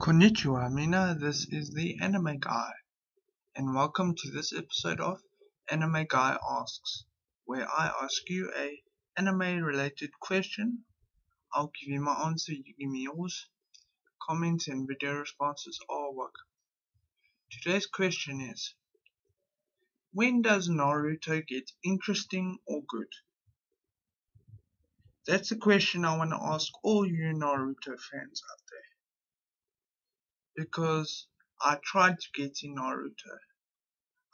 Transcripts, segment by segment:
Konnichiwa, Mina. This is the Anime Guy, and welcome to this episode of Anime Guy Asks, where I ask you a anime-related question. I'll give you my answer, you give me yours. Comments and video responses are welcome. Today's question is: when does Naruto get interesting or good? That's a question I want to ask all you Naruto fans out there, because I tried to get in Naruto.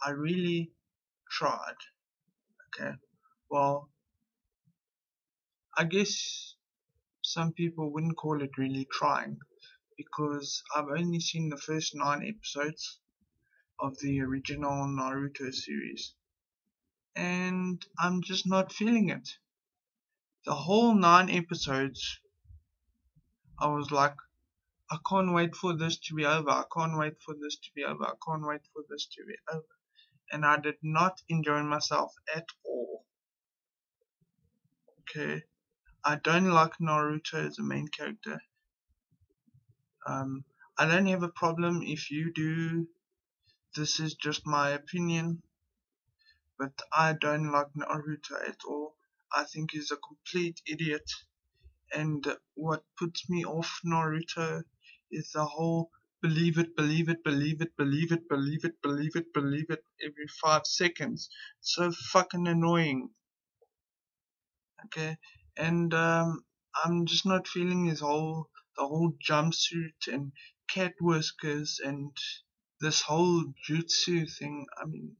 I really tried. Okay, well, I guess some people wouldn't call it really trying, because I've only seen the first 9 episodes of the original Naruto series, and I'm just not feeling it. The whole 9 episodes, I was like, I can't wait for this to be over, I can't wait for this to be over, I can't wait for this to be over. And I did not enjoy myself at all. Okay, I don't like Naruto as a main character. I don't have a problem if you do. This is just my opinion, but I don't like Naruto at all. I think he's a complete idiot, and what puts me off Naruto is the whole believe it, believe it, believe it, believe it, believe it, believe it, believe it every 5 seconds. So fucking annoying. Okay, and I'm just not feeling the whole jumpsuit and cat whiskers and this whole jutsu thing. I mean,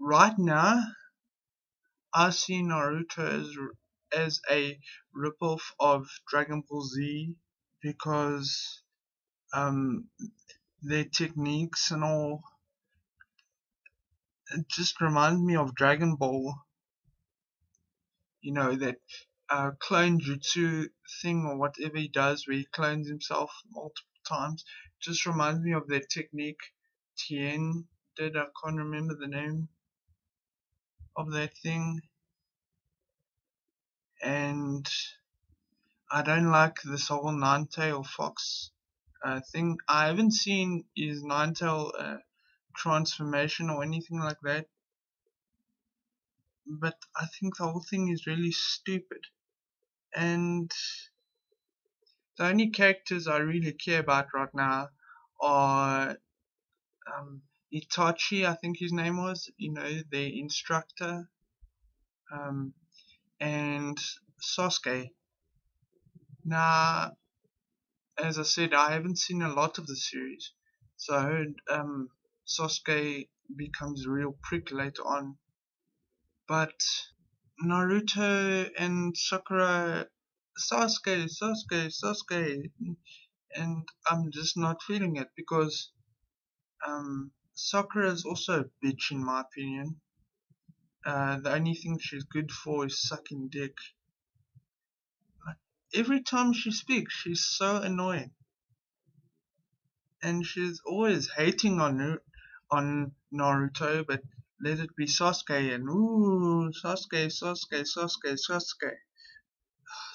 right now I see Naruto as a ripoff of Dragon Ball Z, because their techniques and all, it just reminds me of Dragon Ball. You know, that clone jutsu thing or whatever he does, where he clones himself multiple times, just reminds me of that technique Tien did. I can't remember the name of that thing, and I don't like this whole Nine-Tail Fox thing. I haven't seen his Nine-Tail transformation or anything like that, but I think the whole thing is really stupid. And the only characters I really care about right now are Itachi, I think his name was, the instructor, and Sasuke. Now, as I said, I haven't seen a lot of the series, so I heard Sasuke becomes a real prick later on. But Naruto and Sakura, Sasuke, and I'm just not feeling it, because Sakura is also a bitch in my opinion. The only thing she's good for is sucking dick. Every time she speaks, she's so annoying, and she's always hating on Naruto, but let it be Sasuke, and ooh, Sasuke.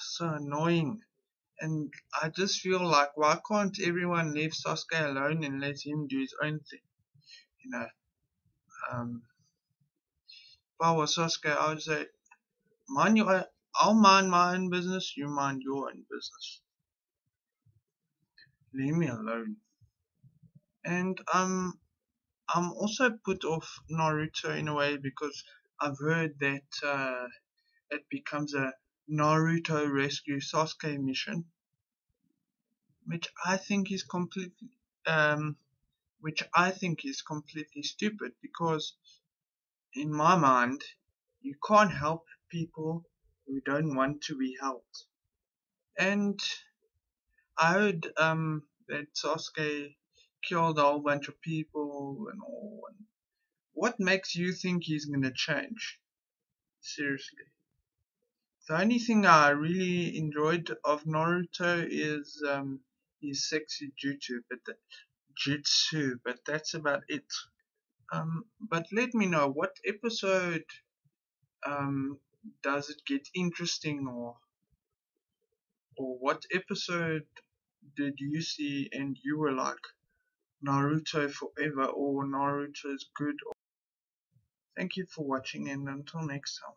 So annoying. And I just feel like, why can't everyone leave Sasuke alone and let him do his own thing? You know, if I was Sasuke, I would say, I'll mind my own business, you mind your own business. Leave me alone. And I'm also put off Naruto in a way, because I've heard that it becomes a Naruto rescue Sasuke mission, which I think is completely stupid, because in my mind, you can't help people who don't want to be helped. And I heard that Sasuke killed a whole bunch of people and all. And what makes you think he's gonna change? Seriously. The only thing I really enjoyed of Naruto is his sexy jutsu, but that's about it. But let me know, what episode does it get interesting, or what episode did you see and you were like Naruto forever or Naruto is good? Thank you for watching and until next time.